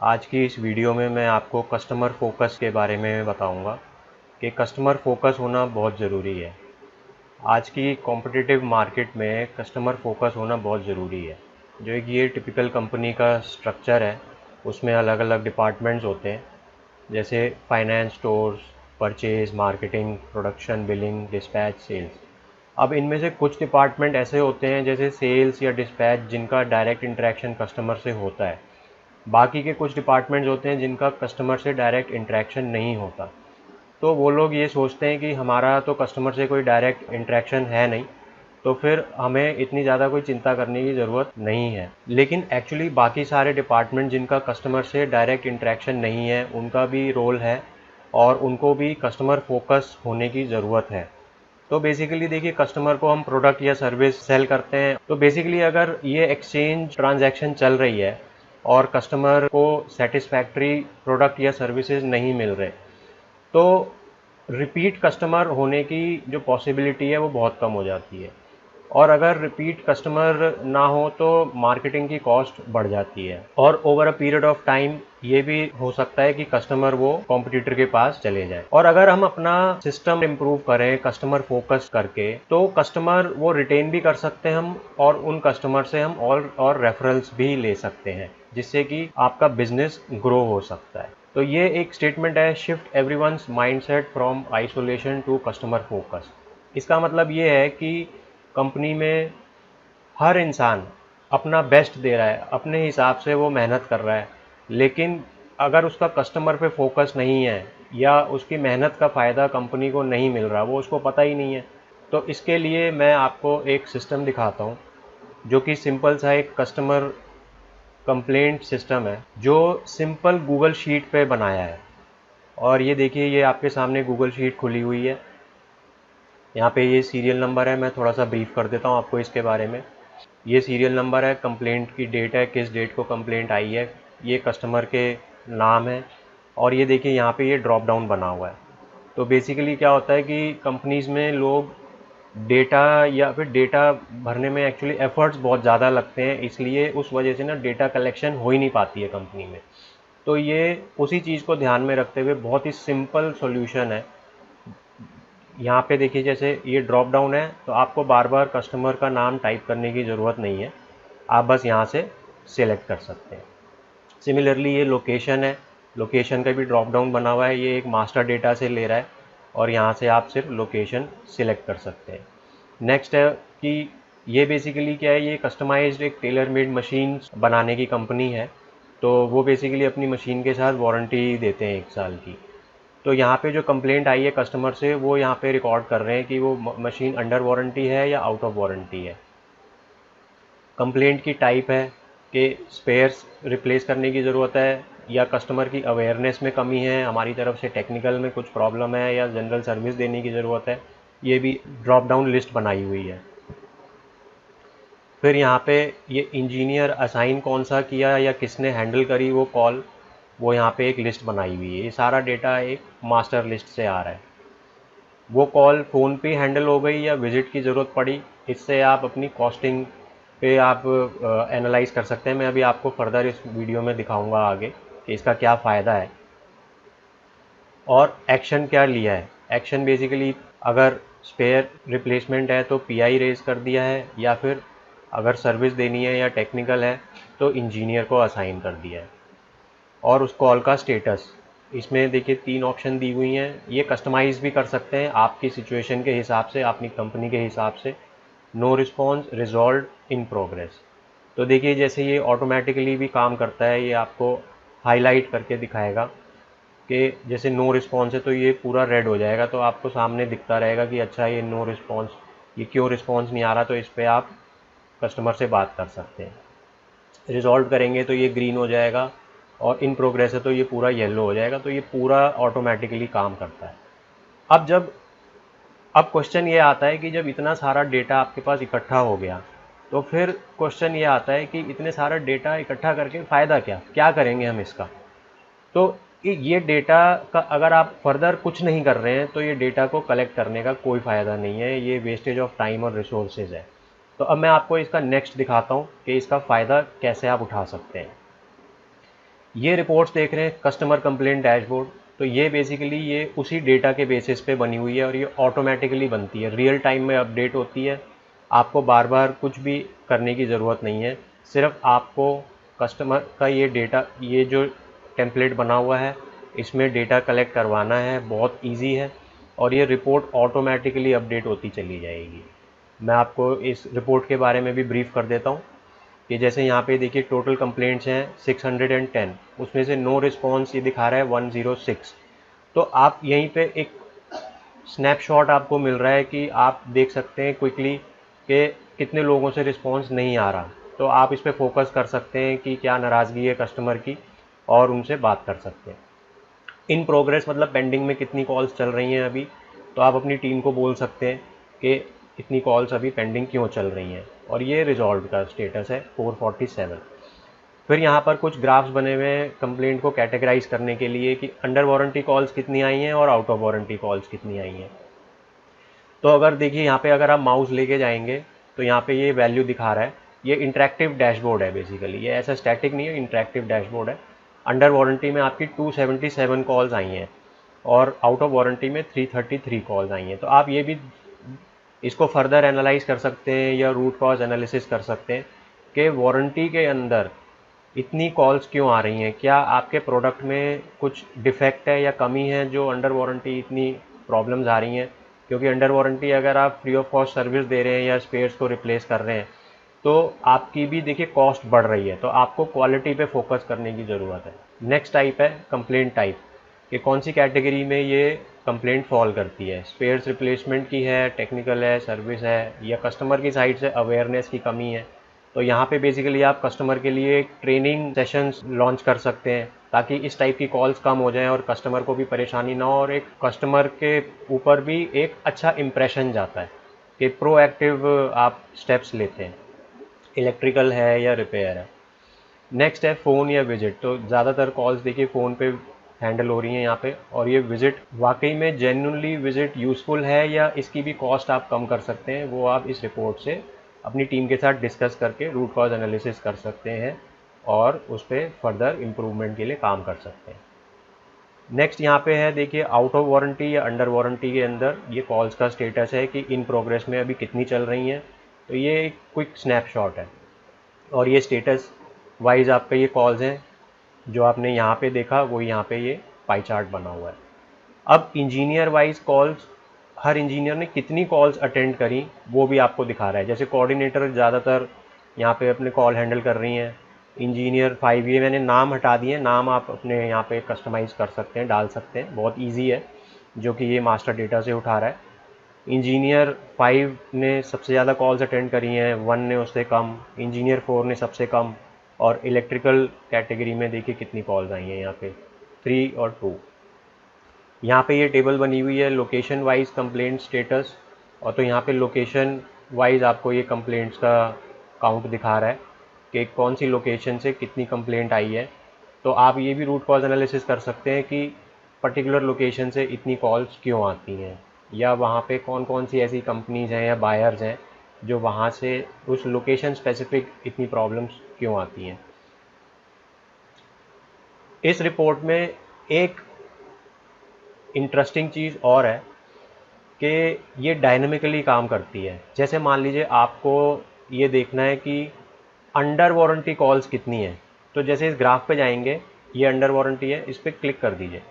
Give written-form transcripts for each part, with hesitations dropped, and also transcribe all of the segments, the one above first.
आज की इस वीडियो में मैं आपको कस्टमर फोकस के बारे में बताऊंगा कि कस्टमर फोकस होना बहुत ज़रूरी है। आज की कॉम्पिटिटिव मार्केट में कस्टमर फोकस होना बहुत ज़रूरी है। जो एक ये टिपिकल कंपनी का स्ट्रक्चर है, उसमें अलग अलग डिपार्टमेंट्स होते हैं, जैसे finance, stores, purchase, marketing, production, billing, dispatch, sales. अब इनमें से कुछ डिपार्टमेंट ऐसे होते हैं जैसे सेल्स या डिस्पैच, जिनका डायरेक्ट इंटरेक्शन कस्टमर से होता है। बाकी के कुछ डिपार्टमेंट्स होते हैं जिनका कस्टमर से डायरेक्ट इंटरेक्शन नहीं होता। तो वो लोग ये सोचते हैं कि हमारा तो कस्टमर से कोई डायरेक्ट इंटरेक्शन है नहीं, तो फिर हमें इतनी ज़्यादा कोई चिंता करने की ज़रूरत नहीं है। लेकिन एक्चुअली बाकी सारे डिपार्टमेंट जिनका कस्टमर से डायरेक्ट इंटरेक्शन नहीं है, उनका भी रोल है और उनको भी कस्टमर फोकस होने की ज़रूरत है। तो बेसिकली देखिए, कस्टमर को हम प्रोडक्ट या सर्विस सेल करते हैं, तो बेसिकली अगर ये एक्सचेंज ट्रांजैक्शन चल रही है और कस्टमर को सेटिस्फैक्ट्री प्रोडक्ट या सर्विसेज नहीं मिल रहे, तो रिपीट कस्टमर होने की जो पॉसिबिलिटी है वो बहुत कम हो जाती है। और अगर रिपीट कस्टमर ना हो तो मार्केटिंग की कॉस्ट बढ़ जाती है, और over a period of time ये भी हो सकता है कि कस्टमर वो कॉम्पिटिटर के पास चले जाए। और अगर हम अपना सिस्टम इम्प्रूव करें कस्टमर फोकस करके, तो कस्टमर वो रिटेन भी कर सकते हैं हम, और उन कस्टमर से हम और रेफरल्स भी ले सकते हैं, जिससे कि आपका बिजनेस ग्रो हो सकता है। तो ये एक स्टेटमेंट है, shift everyone's mindset from isolation to customer focus. इसका मतलब ये है कि कंपनी में हर इंसान अपना बेस्ट दे रहा है, अपने हिसाब से वो मेहनत कर रहा है, लेकिन अगर उसका कस्टमर पे फोकस नहीं है या उसकी मेहनत का फ़ायदा कंपनी को नहीं मिल रहा, वो उसको पता ही नहीं है, तो इसके लिए मैं आपको एक सिस्टम दिखाता हूँ, जो कि सिंपल सा एक कस्टमर कंप्लेंट सिस्टम है, जो सिंपल गूगल शीट पे बनाया है। और ये देखिए, ये आपके सामने गूगल शीट खुली हुई है। यहाँ पे ये सीरियल नंबर है, मैं थोड़ा सा ब्रीफ कर देता हूँ आपको इसके बारे में। ये सीरियल नंबर है, कंप्लेंट की डेट है, किस डेट को कंप्लेंट आई है, ये कस्टमर के नाम है, और ये देखिए यहाँ पे ये ड्रॉप डाउन बना हुआ है। तो बेसिकली क्या होता है कि कंपनीज़ में लोग डेटा या फिर डेटा भरने में एक्चुअली एफर्ट्स बहुत ज़्यादा लगते हैं, इसलिए उस वजह से ना डेटा कलेक्शन हो ही नहीं पाती है कंपनी में। तो ये उसी चीज़ को ध्यान में रखते हुए बहुत ही सिंपल सॉल्यूशन है। यहाँ पे देखिए, जैसे ये ड्रॉप डाउन है, तो आपको बार बार कस्टमर का नाम टाइप करने की ज़रूरत नहीं है, आप बस यहाँ से सिलेक्ट कर सकते हैं। सिमिलरली ये लोकेशन है, लोकेशन का भी ड्रॉप डाउन बना हुआ है, ये एक मास्टर डेटा से ले रहा है, और यहाँ से आप सिर्फ लोकेशन सिलेक्ट कर सकते हैं। नेक्स्ट है कि ये बेसिकली क्या है, ये कस्टमाइज्ड एक टेलर मेड मशीन बनाने की कंपनी है। तो वो बेसिकली अपनी मशीन के साथ वारंटी देते हैं 1 साल की। तो यहाँ पे जो कंप्लेंट आई है कस्टमर से, वो यहाँ पे रिकॉर्ड कर रहे हैं कि वो मशीन अंडर वारंटी है या आउट ऑफ वारंटी है। कंप्लेंट की टाइप है कि स्पेयर्स रिप्लेस करने की ज़रूरत है, या कस्टमर की अवेयरनेस में कमी है, हमारी तरफ से टेक्निकल में कुछ प्रॉब्लम है, या जनरल सर्विस देने की ज़रूरत है। ये भी ड्रॉप डाउन लिस्ट बनाई हुई है। फिर यहाँ पे ये इंजीनियर असाइन कौन सा किया या किसने हैंडल करी वो कॉल, वो यहाँ पे एक लिस्ट बनाई हुई है। ये सारा डेटा एक मास्टर लिस्ट से आ रहा है। वो कॉल फ़ोन पे हैंडल हो गई या विज़िट की ज़रूरत पड़ी, इससे आप अपनी कॉस्टिंग पे आप एनालाइज कर सकते हैं। मैं अभी आपको फर्दर इस वीडियो में दिखाऊंगा आगे कि इसका क्या फ़ायदा है और एक्शन क्या लिया है। एक्शन बेसिकली, अगर स्पेयर रिप्लेसमेंट है तो पीआई रेज कर दिया है, या फिर अगर सर्विस देनी है या टेक्निकल है तो इंजीनियर को असाइन कर दिया है। और उस कॉल का स्टेटस, इसमें देखिए 3 ऑप्शन दी हुई हैं। ये कस्टमाइज़ भी कर सकते हैं आपकी सिचुएशन के हिसाब से, अपनी कंपनी के हिसाब से। No response, resolve, in progress. तो देखिए, जैसे ये ऑटोमेटिकली भी काम करता है, ये आपको हाईलाइट करके दिखाएगा कि जैसे नो रिस्पॉन्स है तो ये पूरा रेड हो जाएगा, तो आपको सामने दिखता रहेगा कि अच्छा ये नो रिस्पॉन्स, ये क्यों रिस्पॉन्स नहीं आ रहा, तो इस पर आप कस्टमर से बात कर सकते हैं। रिजॉल्व करेंगे तो ये ग्रीन हो जाएगा, और इन प्रोग्रेस है तो ये पूरा येलो हो जाएगा। तो ये पूरा ऑटोमेटिकली काम करता है। अब अब क्वेश्चन ये आता है कि जब इतना सारा डेटा आपके पास इकट्ठा हो गया, तो फिर क्वेश्चन ये आता है कि इतने सारा डेटा इकट्ठा करके फ़ायदा क्या क्या करेंगे हम इसका। तो ये डेटा का अगर आप फर्दर कुछ नहीं कर रहे हैं, तो ये डेटा को कलेक्ट करने का कोई फ़ायदा नहीं है, ये वेस्टेज ऑफ टाइम और रिसोर्सेज है। तो अब मैं आपको इसका नेक्स्ट दिखाता हूँ कि इसका फ़ायदा कैसे आप उठा सकते हैं। ये रिपोर्ट्स देख रहे हैं कस्टमर कंप्लेंट डैशबोर्ड, तो ये बेसिकली ये उसी डेटा के बेसिस पे बनी हुई है और ये ऑटोमेटिकली बनती है, रियल टाइम में अपडेट होती है। आपको बार बार कुछ भी करने की ज़रूरत नहीं है, सिर्फ आपको कस्टमर का ये डेटा, ये जो टेम्पलेट बना हुआ है इसमें डेटा कलेक्ट करवाना है। बहुत इजी है और ये रिपोर्ट ऑटोमेटिकली अपडेट होती चली जाएगी। मैं आपको इस रिपोर्ट के बारे में भी ब्रीफ कर देता हूँ कि जैसे यहाँ पे देखिए टोटल कंप्लेंट्स हैं 610, उसमें से नो रिस्पॉन्स ये दिखा रहा है 106। तो आप यहीं पे एक स्नैपशॉट आपको मिल रहा है कि आप देख सकते हैं क्विकली कि कितने लोगों से रिस्पॉन्स नहीं आ रहा। तो आप इस पर फोकस कर सकते हैं कि क्या नाराज़गी है कस्टमर की और उनसे बात कर सकते हैं। इन प्रोग्रेस मतलब पेंडिंग में कितनी कॉल्स चल रही हैं अभी, तो आप अपनी टीम को बोल सकते हैं कि इतनी कॉल्स अभी पेंडिंग क्यों चल रही हैं, और ये रिजॉल्व का स्टेटस है 447। फिर यहाँ पर कुछ ग्राफ्स बने हुए हैं कंप्लेंट को कैटेगराइज करने के लिए कि अंडर वारंटी कॉल्स कितनी आई हैं और आउट ऑफ वारंटी कॉल्स कितनी आई हैं। तो अगर देखिए यहाँ पे अगर आप माउस लेके जाएंगे तो यहाँ पे ये वैल्यू दिखा रहा है। ये इंटरेक्टिव डैशबोर्ड है बेसिकली, ये ऐसा स्टैटिक नहीं है, इंटरेक्टिव डैशबोर्ड है। अंडर वारंटी में आपकी 277 कॉल्स आई हैं और आउट ऑफ वारंटी में 333 कॉल्स आई हैं। तो आप ये भी इसको फर्दर एनालाइज कर सकते हैं या रूट कॉज एनालिसिस कर सकते हैं कि वारंटी के अंदर इतनी कॉल्स क्यों आ रही हैं, क्या आपके प्रोडक्ट में कुछ डिफेक्ट है या कमी है जो अंडर वारंटी इतनी प्रॉब्लम्स आ रही हैं। क्योंकि अंडर वारंटी अगर आप फ्री ऑफ कॉस्ट सर्विस दे रहे हैं या स्पेयर्स को रिप्लेस कर रहे हैं तो आपकी भी देखिए कॉस्ट बढ़ रही है, तो आपको क्वालिटी पे फोकस करने की ज़रूरत है। नेक्स्ट टाइप है कंप्लेंट टाइप, कि कौन सी कैटेगरी में ये कंप्लेंट फॉल करती है, स्पेयर्स रिप्लेसमेंट की है, टेक्निकल है, सर्विस है, या कस्टमर की साइड से अवेयरनेस की कमी है। तो यहाँ पे बेसिकली आप कस्टमर के लिए एक ट्रेनिंग सेशंस लॉन्च कर सकते हैं ताकि इस टाइप की कॉल्स कम हो जाएं और कस्टमर को भी परेशानी ना हो और एक कस्टमर के ऊपर भी एक अच्छा इम्प्रेशन जाता है कि प्रोएक्टिव आप स्टेप्स लेते हैं, इलेक्ट्रिकल है या रिपेयर है। नेक्स्ट है फ़ोन या विजिट, तो ज़्यादातर कॉल्स देखिए फ़ोन पे हैंडल हो रही हैं यहाँ पे, और ये विजिट वाकई में जेन्युइनली विजिट यूज़फुल है या इसकी भी कॉस्ट आप कम कर सकते हैं, वो आप इस रिपोर्ट से अपनी टीम के साथ डिस्कस करके रूट कॉज एनालिसिस कर सकते हैं और उस पर फर्दर इम्प्रूवमेंट के लिए काम कर सकते हैं। नेक्स्ट यहाँ पे है देखिए आउट ऑफ वारंटी या अंडर वारंटी के अंदर ये कॉल्स का स्टेटस है कि इन प्रोग्रेस में अभी कितनी चल रही हैं। तो ये एक क्विक स्नैपशॉट है और ये स्टेटस वाइज आपका ये कॉल्स हैं जो आपने यहाँ पे देखा, वो यहाँ पे ये पाई चार्ट बना हुआ है। अब इंजीनियर वाइज कॉल्स, हर इंजीनियर ने कितनी कॉल्स अटेंड करी वो भी आपको दिखा रहा है। जैसे कोऑर्डिनेटर ज़्यादातर यहाँ पे अपने कॉल हैंडल कर रही हैं, इंजीनियर 5, ये मैंने नाम हटा दिए, नाम आप अपने यहाँ पे कस्टमाइज़ कर सकते हैं, डाल सकते हैं, बहुत ईजी है, जो कि ये मास्टर डेटा से उठा रहा है। इंजीनियर 5 ने सबसे ज़्यादा कॉल्स अटेंड करी हैं, 1 ने उससे कम, इंजीनियर 4 ने सबसे कम, और इलेक्ट्रिकल कैटेगरी में देखिए कितनी कॉल्स आई हैं यहाँ पे 3 और 2। यहाँ पे ये टेबल बनी हुई है लोकेशन वाइज कंप्लेंट स्टेटस, और तो यहाँ पे लोकेशन वाइज आपको ये कंप्लेंट्स का काउंट दिखा रहा है कि कौन सी लोकेशन से कितनी कंप्लेंट आई है। तो आप ये भी रूट कॉज एनालिसिस कर सकते हैं कि पर्टिकुलर लोकेशन से इतनी कॉल्स क्यों आती हैं, या वहाँ पे कौन कौन सी ऐसी कंपनीज हैं या बायर्स हैं जो वहाँ से उस लोकेशन स्पेसिफिक इतनी प्रॉब्लम्स क्यों आती हैं। इस रिपोर्ट में एक इंटरेस्टिंग चीज़ और है कि ये डायनेमिकली काम करती है। जैसे मान लीजिए आपको ये देखना है कि अंडर वारंटी कॉल्स कितनी हैं, तो जैसे इस ग्राफ पे जाएंगे, ये अंडर वारंटी है, इस पर क्लिक कर दीजिए।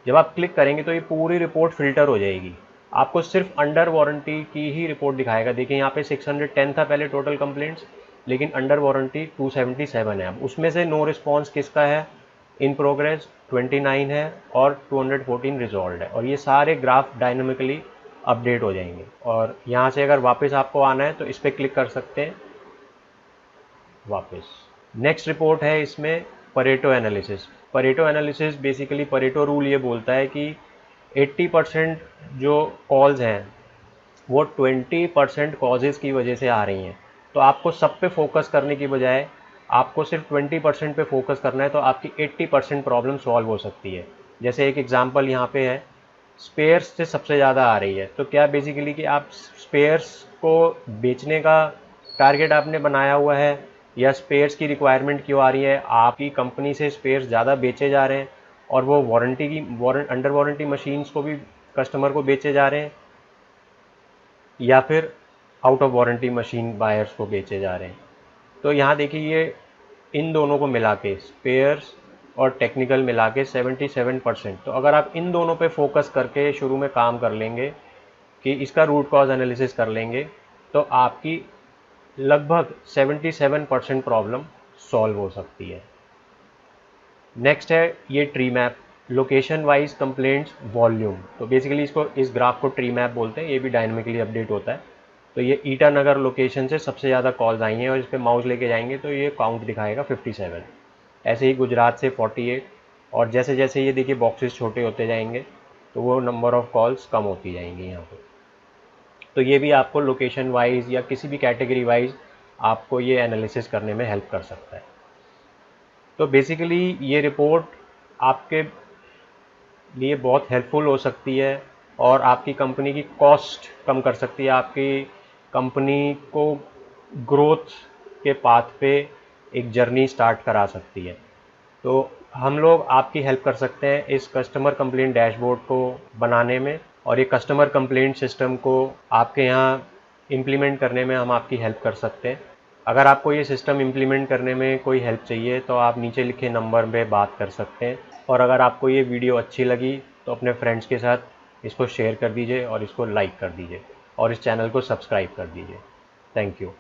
जब आप क्लिक करेंगे तो ये पूरी रिपोर्ट फिल्टर हो जाएगी, आपको सिर्फ अंडर वारंटी की ही रिपोर्ट दिखाएगा। देखिए यहाँ पे 610 था पहले टोटल कंप्लेंट्स, लेकिन अंडर वारंटी 277 है। अब उसमें से नो रिस्पॉन्स किसका है, इन प्रोग्रेस 29 है और 214 रिजॉल्व है, और ये सारे ग्राफ डायनामिकली अपडेट हो जाएंगे। और यहाँ से अगर वापस आपको आना है तो इस पर क्लिक कर सकते हैं वापस। नेक्स्ट रिपोर्ट है इसमें Pareto analysis. Pareto analysis basically Pareto rule ये बोलता है कि 80% जो कॉल्स हैं वो 20% कॉजेज़ की वजह से आ रही हैं। तो आपको सब पे फोकस करने की बजाय आपको सिर्फ 20% पे फोकस करना है, तो आपकी 80% प्रॉब्लम सॉल्व हो सकती है। जैसे एक एग्जांपल यहाँ पे है, स्पेयर्स से सबसे ज़्यादा आ रही है, तो क्या बेसिकली कि आप स्पेयर्स को बेचने का टारगेट आपने बनाया हुआ है या स्पेयर्स की रिक्वायरमेंट क्यों आ रही है, आपकी कंपनी से स्पेयर्स ज़्यादा बेचे जा रहे हैं और वो अंडर वारंटी मशीन्स को भी कस्टमर को बेचे जा रहे हैं, या फिर out of warranty machine buyers को बेचे जा रहे हैं। तो यहाँ देखिए, ये इन दोनों को मिला के, स्पेयर्स और टेक्निकल मिला के 77%। तो अगर आप इन दोनों पे फोकस करके शुरू में काम कर लेंगे कि इसका रूट कॉज एनालिसिस कर लेंगे, तो आपकी लगभग 77% प्रॉब्लम सॉल्व हो सकती है। नेक्स्ट है ये tree map, location wise complaints volume. तो बेसिकली इस ग्राफ को ट्री मैप बोलते हैं। ये भी डायनेमिकली अपडेट होता है। तो ये ईटानगर लोकेशन से सबसे ज़्यादा कॉल्स आई हैं और इस पर माउस लेके जाएंगे तो ये काउंट दिखाएगा 57। ऐसे ही गुजरात से 48, और जैसे जैसे ये देखिए बॉक्सेस छोटे होते जाएंगे तो वो नंबर ऑफ कॉल्स कम होती जाएंगी यहाँ पर। तो ये भी आपको लोकेशन वाइज या किसी भी कैटेगरी वाइज आपको ये एनालिसिस करने में हेल्प कर सकता है। तो बेसिकली ये रिपोर्ट आपके लिए बहुत हेल्पफुल हो सकती है और आपकी कंपनी की कॉस्ट कम कर सकती है, आपकी कंपनी को ग्रोथ के पाथ पे एक जर्नी स्टार्ट करा सकती है। तो हम लोग आपकी हेल्प कर सकते हैं इस कस्टमर कंप्लेंट डैशबोर्ड को बनाने में, और ये कस्टमर कंप्लेंट सिस्टम को आपके यहाँ इम्प्लीमेंट करने में हम आपकी हेल्प कर सकते हैं। अगर आपको ये सिस्टम इम्प्लीमेंट करने में कोई हेल्प चाहिए तो आप नीचे लिखे नंबर पे बात कर सकते हैं। और अगर आपको ये वीडियो अच्छी लगी तो अपने फ्रेंड्स के साथ इसको शेयर कर दीजिए और इसको लाइक कर दीजिए और इस चैनल को सब्सक्राइब कर दीजिए। Thank you.